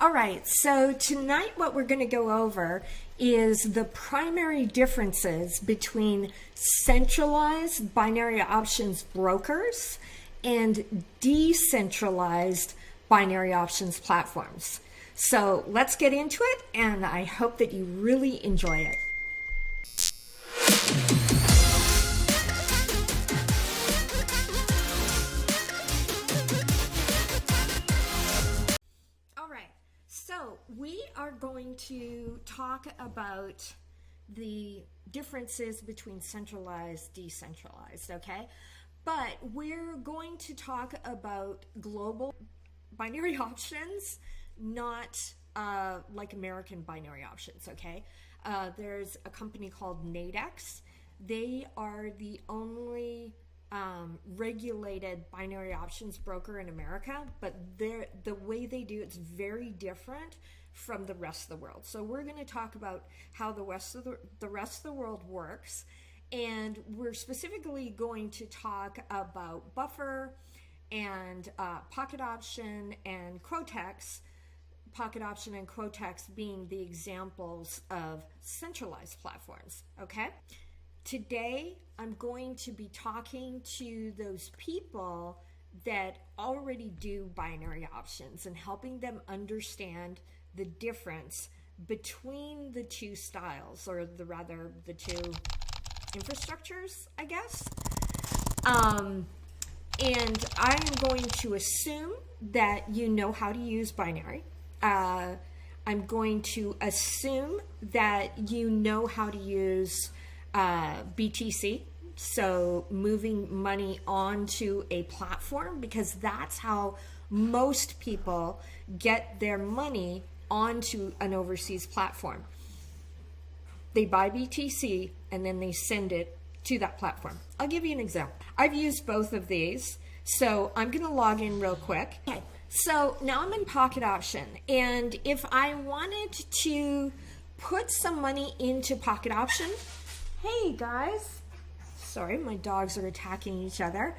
All right, so tonight what we're going to go over is the primary differences between centralized binary options brokers and decentralized binary options platforms. So let's get into it, and I hope that you really enjoy it. So we are going to talk about the differences between centralized, decentralized, okay? But we're going to talk about global binary options, not like American binary options, okay? There's a company called Nadex. They are the only regulated binary options broker in America, but the way they do it's very different from the rest of the world. So we're going to talk about how the rest of the world works, and we're specifically going to talk about buffer and pocket option and quotex. Pocket option and quotex being the examples of centralized platforms. Okay. Today, I'm going to be talking to those people that already do binary options and helping them understand the difference between the two styles, or the two infrastructures, I guess. And I'm going to assume that you know how to use binary. I'm going to assume that you know how to use BTC, so moving money onto a platform, because that's how most people get their money onto an overseas platform. They buy BTC and then they send it to that platform. I'll give you an example. I've used both of these, so I'm going to log in real quick. Okay, so now I'm in Pocket Option, and if I wanted to put some money into Pocket Option, hey guys, sorry, my dogs are attacking each other.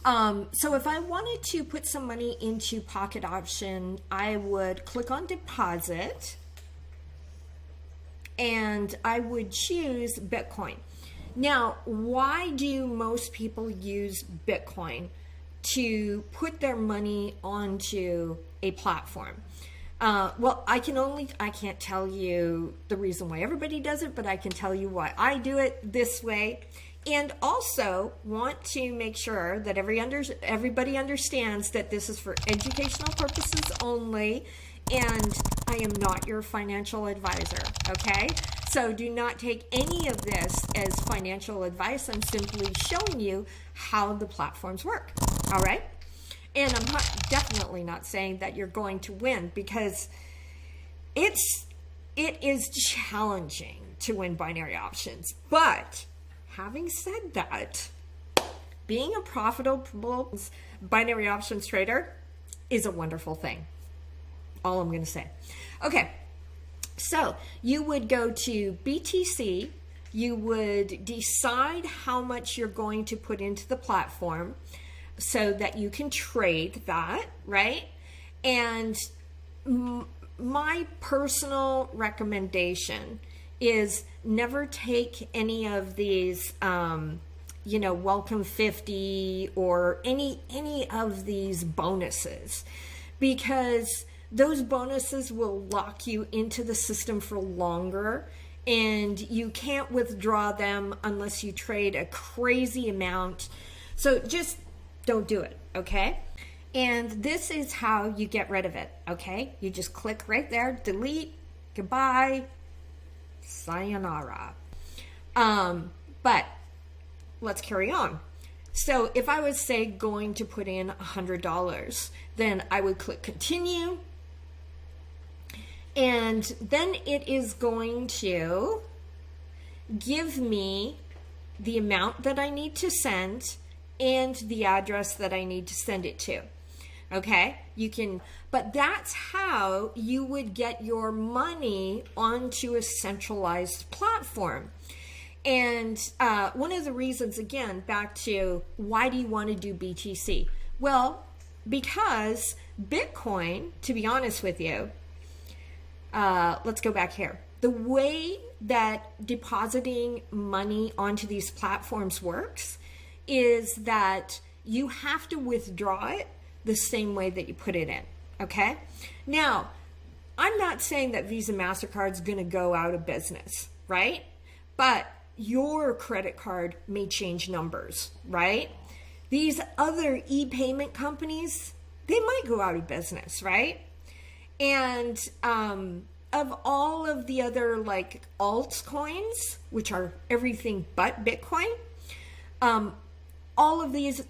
So if I wanted to put some money into Pocket Option, I would click on deposit and I would choose Bitcoin. Now, why do most people use Bitcoin to put their money onto a platform? Well, I can't tell you the reason why everybody does it, but I can tell you why I do it this way. And also want to make sure that everybody understands that this is for educational purposes only, and I am not your financial advisor, okay? So do not take any of this as financial advice. I'm simply showing you how the platforms work, all right? And I'm definitely not saying that you're going to win, because it is challenging to win binary options. But having said that, being a profitable binary options trader is a wonderful thing. All I'm going to say. Okay, so you would go to BTC. You would decide how much you're going to put into the platform, so that you can trade that, right? And my personal recommendation is never take any of these, welcome 50 or any of these bonuses, because those bonuses will lock you into the system for longer, and you can't withdraw them unless you trade a crazy amount. So just don't do it, okay? And this is how you get rid of it, okay? You just click right there, delete, goodbye, sayonara. But let's carry on. So if I was, say, going to put in $100, then I would click continue, and then it is going to give me the amount that I need to send and the address that I need to send it to. Okay, but that's how you would get your money onto a centralized platform. And one of the reasons, again, back to why do you want to do BTC? Well, because Bitcoin, to be honest with you, let's go back here. The way that depositing money onto these platforms works is that you have to withdraw it the same way that you put it in, okay? Now, I'm not saying that Visa, MasterCard's gonna go out of business, right? But your credit card may change numbers, right? These other e-payment companies, they might go out of business, right? And of all of the other like altcoins, which are everything but Bitcoin, all of these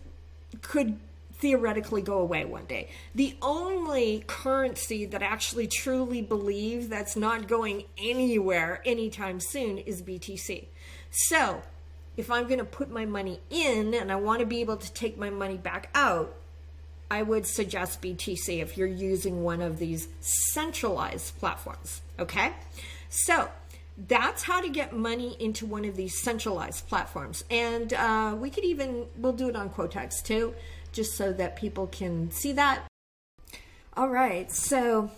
could theoretically go away one day. The only currency that I actually truly believe that's not going anywhere anytime soon is BTC. So if I'm going to put my money in and I want to be able to take my money back out, I would suggest BTC if you're using one of these centralized platforms, okay? So that's how to get money into one of these centralized platforms. And we'll do it on Quotex too, just so that people can see that. All right, so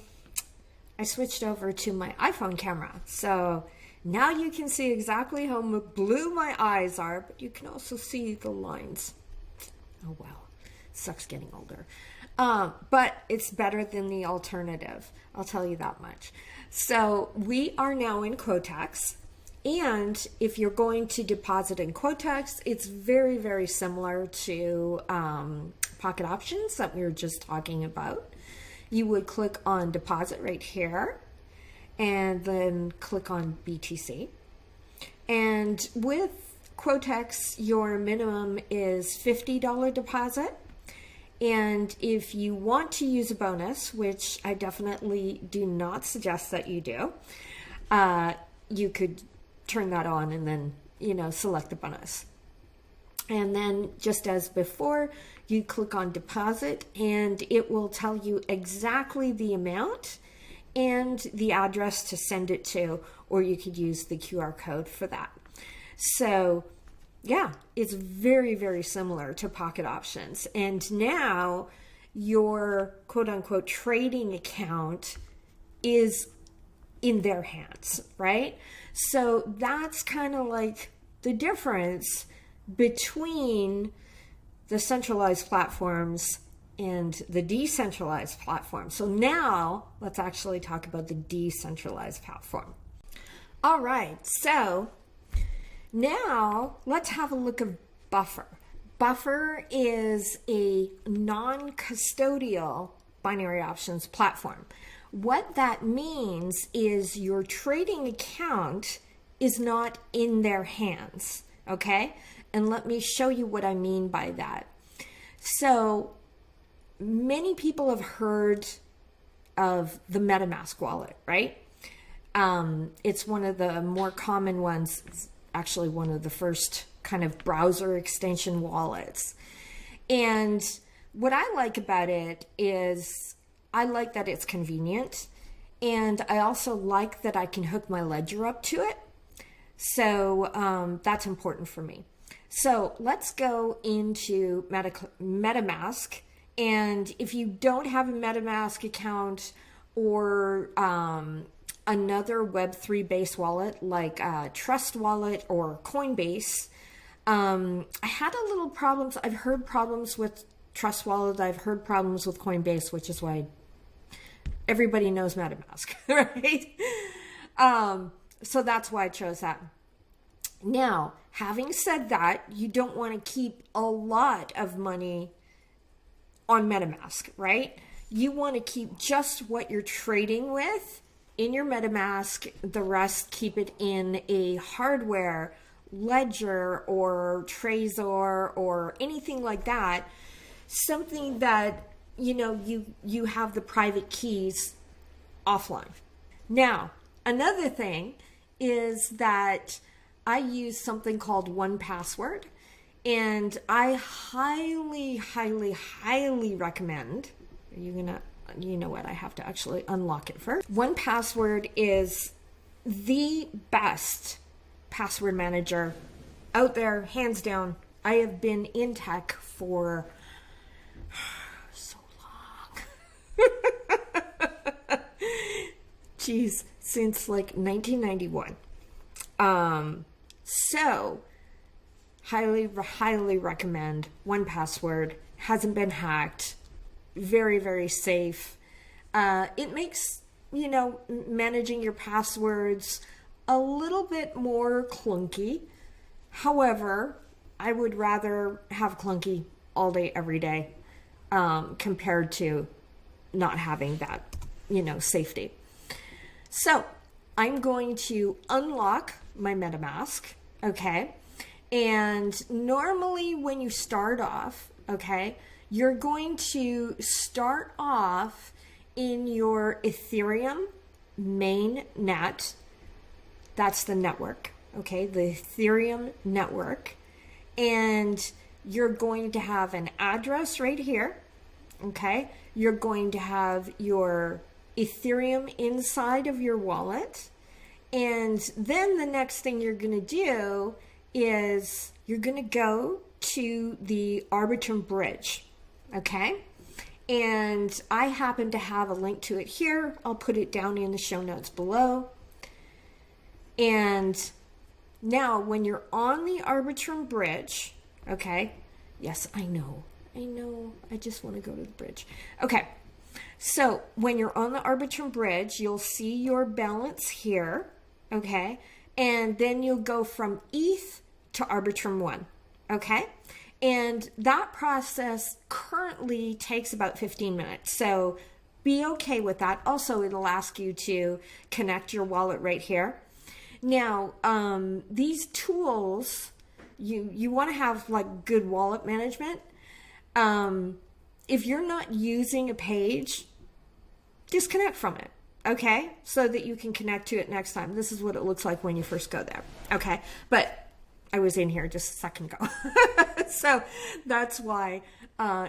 I switched over to my iPhone camera. So now you can see exactly how blue my eyes are, but you can also see the lines. Oh, wow. Sucks getting older. But it's better than the alternative. I'll tell you that much. So we are now in Quotex. And if you're going to deposit in Quotex, it's very, very similar to Pocket Options that we were just talking about. You would click on deposit right here and then click on BTC. And with Quotex, your minimum is $50 deposit. And if you want to use a bonus, which I definitely do not suggest that you do, you could turn that on and then, select the bonus. And then just as before, you click on deposit and it will tell you exactly the amount and the address to send it to, or you could use the QR code for that. So yeah, it's very, very similar to Pocket Options. And now your quote unquote trading account is in their hands, right? So that's kind of like the difference between the centralized platforms and the decentralized platform. So now let's actually talk about the decentralized platform. All right, so now let's have a look at Buffer. Buffer is a non-custodial binary options platform. What that means is your trading account is not in their hands, okay? And let me show you what I mean by that. So many people have heard of the MetaMask wallet, right? It's one of the more common ones. It's actually one of the first kind of browser extension wallets. And what I like about it is I like that it's convenient, and I also like that I can hook my ledger up to it. So that's important for me. So let's go into MetaMask. And if you don't have a MetaMask account or another Web3 based wallet like Trust Wallet or Coinbase, I had a little problems. I've heard problems with Trust Wallet. I've heard problems with Coinbase, which is why everybody knows MetaMask, right? So that's why I chose that. Now, having said that, you don't want to keep a lot of money on MetaMask, right? You want to keep just what you're trading with in your MetaMask. The rest, keep it in a hardware ledger or Trezor or anything like that. Something that, you have the private keys offline. Now, another thing is that I use something called 1Password, and I highly, highly, highly recommend, you know what, I have to actually unlock it first. 1Password is the best password manager out there, hands down. I have been in tech for so long. geez, since like 1991. So highly recommend 1Password. Hasn't been hacked. Very, very safe. It makes, managing your passwords a little bit more clunky. However, I would rather have clunky all day, every day, compared to not having that, safety. So I'm going to unlock my MetaMask, okay? And normally when you start off, okay, you're going to start off in your Ethereum main net. That's the network, okay? The Ethereum network. And you're going to have an address right here, okay? You're going to have your Ethereum inside of your wallet. And then the next thing you're going to do is you're going to go to the Arbitrum bridge, okay? And I happen to have a link to it here. I'll put it down in the show notes below. And now when you're on the Arbitrum bridge, okay? Yes, I know. I just want to go to the bridge. Okay. So when you're on the Arbitrum bridge, you'll see your balance here, okay? And then you'll go from ETH to Arbitrum 1, okay? And that process currently takes about 15 minutes. So be okay with that. Also, it'll ask you to connect your wallet right here. Now, these tools, you want to have like good wallet management. If you're not using a page, disconnect from it, okay? So that you can connect to it next time. This is what it looks like when you first go there, okay? But I was in here just a second ago. So that's why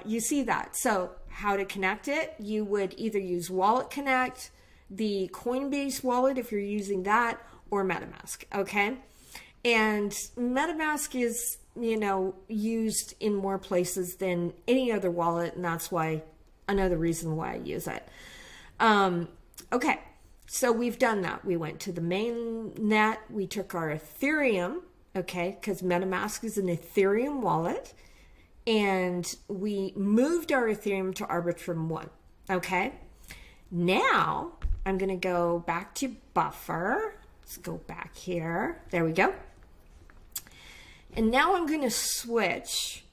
you see that. So how to connect it? You would either use Wallet Connect, the Coinbase wallet if you're using that, or MetaMask, okay? And MetaMask is, used in more places than any other wallet, and that's why, another reason why I use it. Okay, so we've done that. We went to the main net, we took our Ethereum, okay, because MetaMask is an Ethereum wallet, and we moved our Ethereum to Arbitrum 1, okay? Now, I'm going to go back to Buffer. Let's go back here. There we go. And now I'm going to switch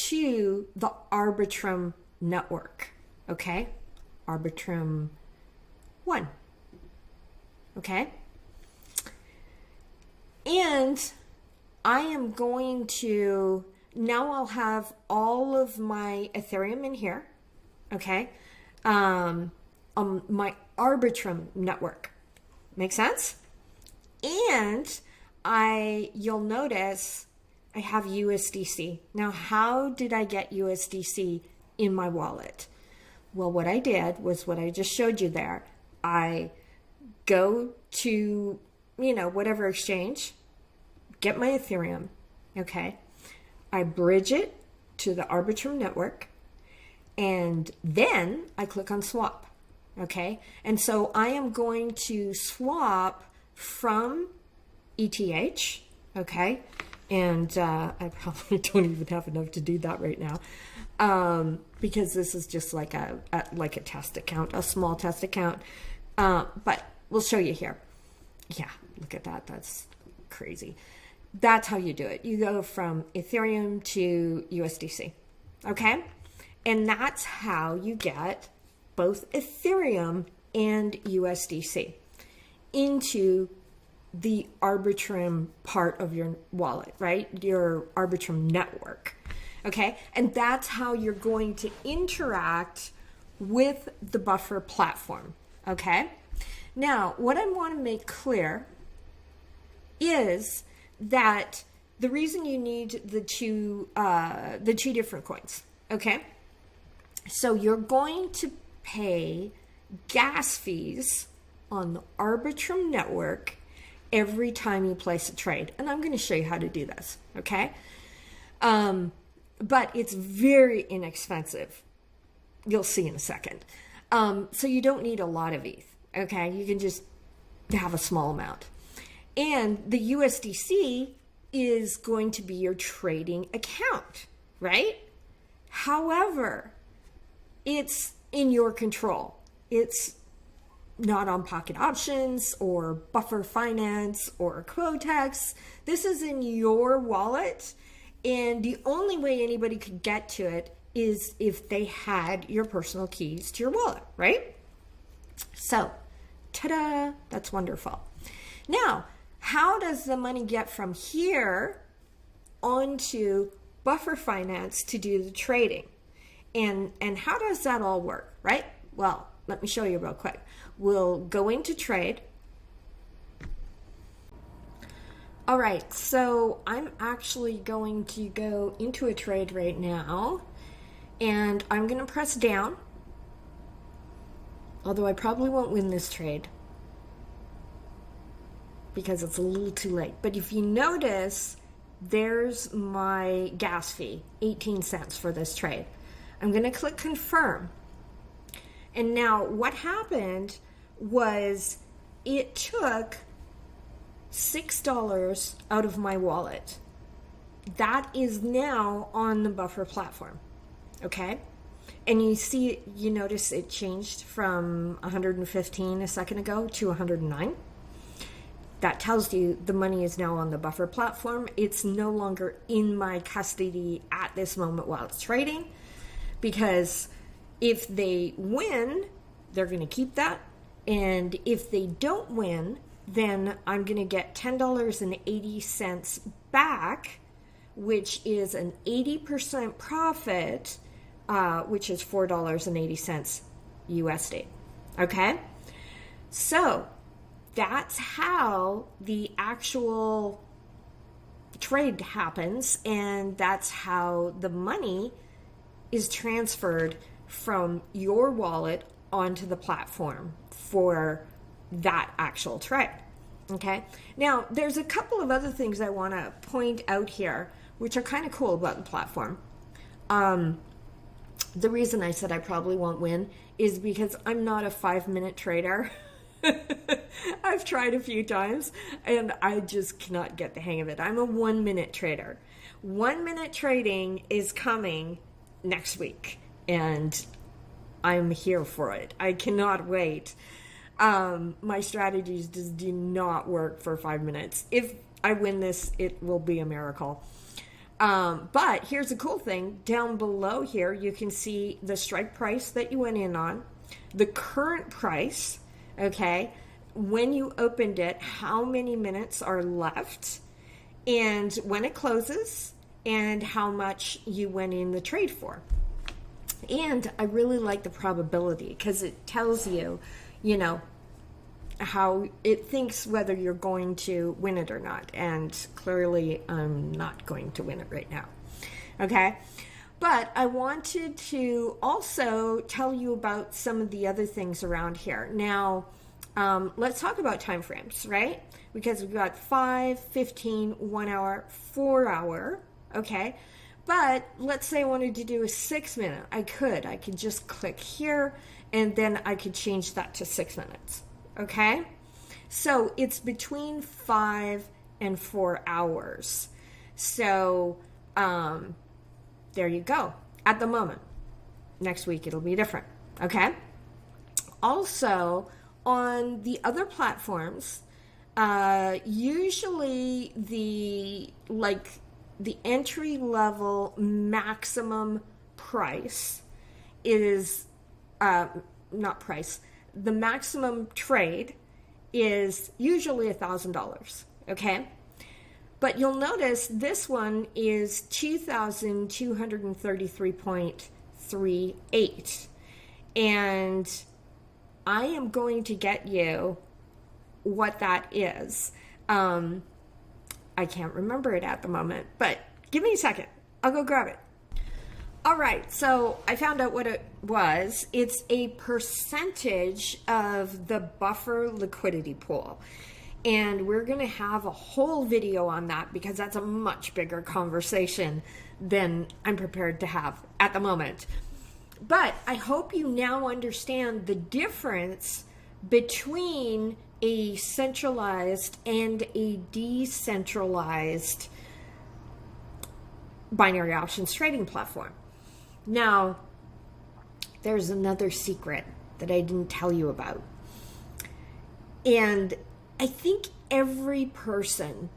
to the Arbitrum network, okay? Arbitrum 1, okay? And I am going to, now I'll have all of my Ethereum in here, okay? My Arbitrum network. Make sense? And you'll notice I have USDC. Now, how did I get USDC in my wallet? Well, what I did was what I just showed you there. I go to, whatever exchange, get my Ethereum, okay? I bridge it to the Arbitrum network, and then I click on swap, okay? And so I am going to swap from ETH, okay? And I probably don't even have enough to do that right now, because this is just like a test account, a small test account. But we'll show you here. Yeah, look at that. That's crazy. That's how you do it. You go from Ethereum to USDC, okay? And that's how you get both Ethereum and USDC into the Arbitrum part of your wallet, right? Your Arbitrum network, okay? And that's how you're going to interact with the Buffer platform, okay? Now, what I want to make clear is that the reason you need the two different coins, okay? So you're going to pay gas fees on the Arbitrum network every time you place a trade. And I'm going to show you how to do this, okay? But it's very inexpensive. You'll see in a second. So you don't need a lot of ETH, Okay, you can just have a small amount. And the USDC is going to be your trading account, right? However, it's in your control. It's not on Pocket Options or Buffer Finance or Quotex. This is in your wallet, and the only way anybody could get to it is if they had your personal keys to your wallet, right? So, ta-da, that's wonderful. Now, how does the money get from here onto Buffer Finance to do the trading? And how does that all work, right? Well, let me show you real quick. We'll go into trade. All right, so I'm actually going to go into a trade right now, and I'm going to press down, although I probably won't win this trade because it's a little too late. But if you notice, there's my gas fee, 18 cents for this trade. I'm going to click confirm. And now what happened was it took $6 out of my wallet. That is now on the Buffer platform. Okay? And you notice it changed from 115 a second ago to 109. That tells you the money is now on the Buffer platform. It's no longer in my custody at this moment while it's trading, because if they win, they're going to keep that. And if they don't win, then I'm going to get $10.80 back, which is an 80% profit, which is $4.80 USD. Okay? So that's how the actual trade happens, and that's how the money is transferred from your wallet onto the platform for that actual trade. Okay? Now, there's a couple of other things I want to point out here, which are kind of cool about the platform. The reason I said I probably won't win is because I'm not a 5-minute trader. I've tried a few times and I just cannot get the hang of it. I'm a 1-minute trader. 1-minute trading is coming next week, and I'm here for it. I cannot wait. My strategies just do not work for 5 minutes. If I win this, it will be a miracle. But here's the cool thing. Down below here, you can see the strike price that you went in on, the current price, okay, when you opened it, how many minutes are left, and when it closes, and how much you went in the trade for. And I really like the probability because it tells you, how it thinks whether you're going to win it or not. And clearly I'm not going to win it right now. Okay? But I wanted to also tell you about some of the other things around here. Now, let's talk about time frames, right? Because we've got 5, 15, 1 hour, 4 hour, okay? But let's say I wanted to do a 6 minute. I could just click here and then I could change that to 6 minutes, okay? So it's between 5 and 4 hours. So, there you go. At the moment. Next week it'll be different. Okay? Also, on the other platforms, usually the entry level maximum price is the maximum trade is usually $1,000. Okay? But you'll notice this one is 2,233.38. And I am going to get you what that is. I can't remember it at the moment, but give me a second. I'll go grab it. All right, so I found out what it was. It's a percentage of the buffer liquidity pool. And we're going to have a whole video on that because that's a much bigger conversation than I'm prepared to have at the moment. But I hope you now understand the difference between a centralized and a decentralized binary options trading platform. Now, there's another secret that I didn't tell you about. And I think every person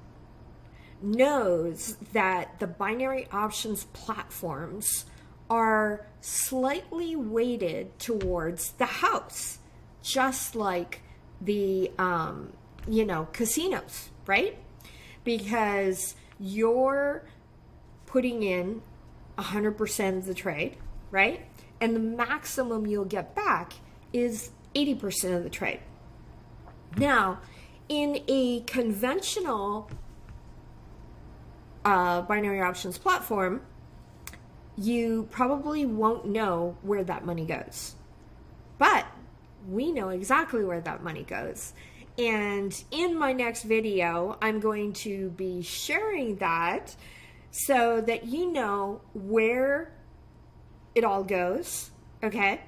knows that the binary options platforms are slightly weighted towards the house, just like the, casinos, right? Because you're putting in 100% of the trade, right? And the maximum you'll get back is 80% of the trade. Now, in a conventional binary options platform, you probably won't know where that money goes. But we know exactly where that money goes. And in my next video, I'm going to be sharing that so that you know where it all goes, okay?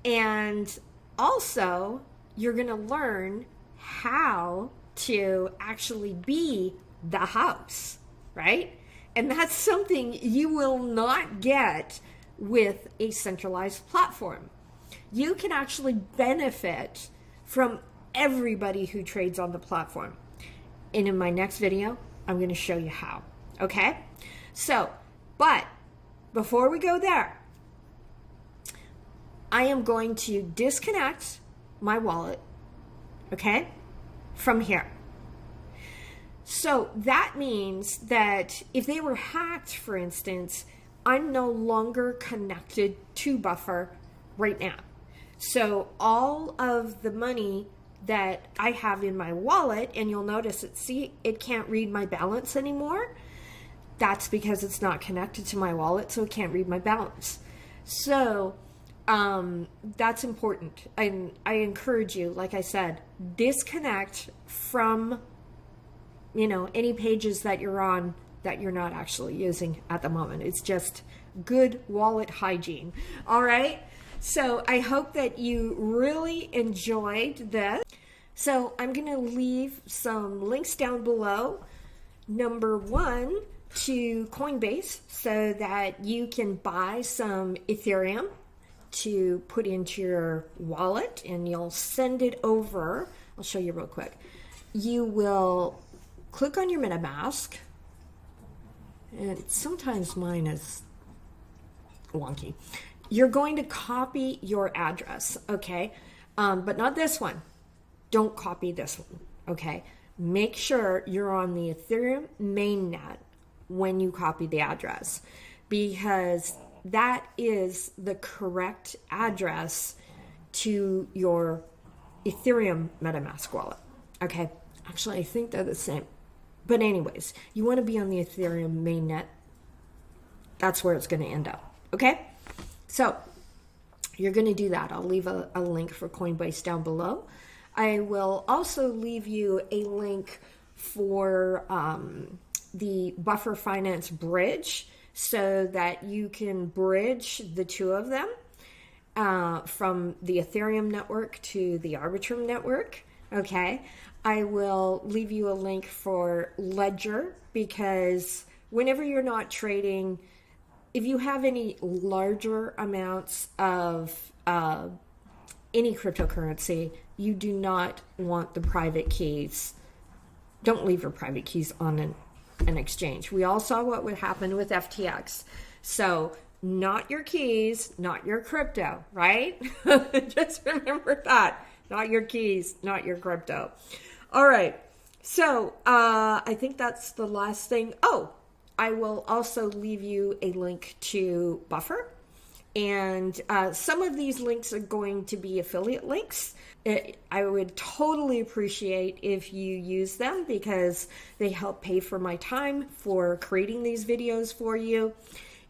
And also, you're going to learn how to actually be the house, right? And that's something you will not get with a centralized platform. You can actually benefit from everybody who trades on the platform. And in my next video, I'm going to show you how, okay? So, but before we go there, I am going to disconnect my wallet, okay, from here. So that means that if they were hacked, for instance, I'm no longer connected to Buffer right now. So all of the money that I have in my wallet, and you'll notice it can't read my balance anymore. That's because it's not connected to my wallet, so it can't read my balance. So that's important. And I encourage you, like I said, disconnect from, any pages that you're on that you're not actually using at the moment. It's just good wallet hygiene. All right. So I hope that you really enjoyed this. So I'm going to leave some links down below. Number one, to Coinbase, so that you can buy some Ethereum to put into your wallet, and you'll send it over. I'll show you real quick. You will click on your MetaMask, and sometimes mine is wonky. You're going to copy your address, okay? But not this one. Don't copy this one, okay? Make sure you're on the Ethereum mainnet when you copy the address, because that is the correct address to your Ethereum MetaMask wallet, okay? Actually, I think they're the same. But anyways, you want to be on the Ethereum mainnet. That's where it's going to end up, okay? So you're going to do that. I'll leave a link for Coinbase down below. I will also leave you a link for the Buffer Finance bridge, so that you can bridge the two of them from the Ethereum network to the Arbitrum network, okay? I will leave you a link for Ledger, because whenever you're not trading, if you have any larger amounts of any cryptocurrency, you do not want the private keys. Don't leave your private keys on an exchange. We all saw what would happen with FTX. So not your keys, not your crypto, right? Just remember that. Not your keys, not your crypto. All right. So I think that's the last thing. Oh, I will also leave you a link to Buffer. And some of these links are going to be affiliate links. I would totally appreciate if you use them, because they help pay for my time for creating these videos for you.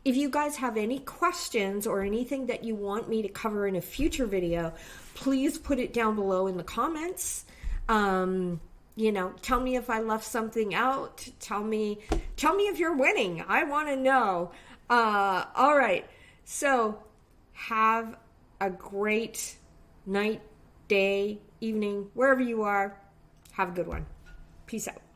If you guys have any questions or anything that you want me to cover in a future video, please put it down below in the comments. Tell me if I left something out. Tell me if you're winning. I want to know. All right. So have a great night, day, evening, wherever you are. Have a good one. Peace out.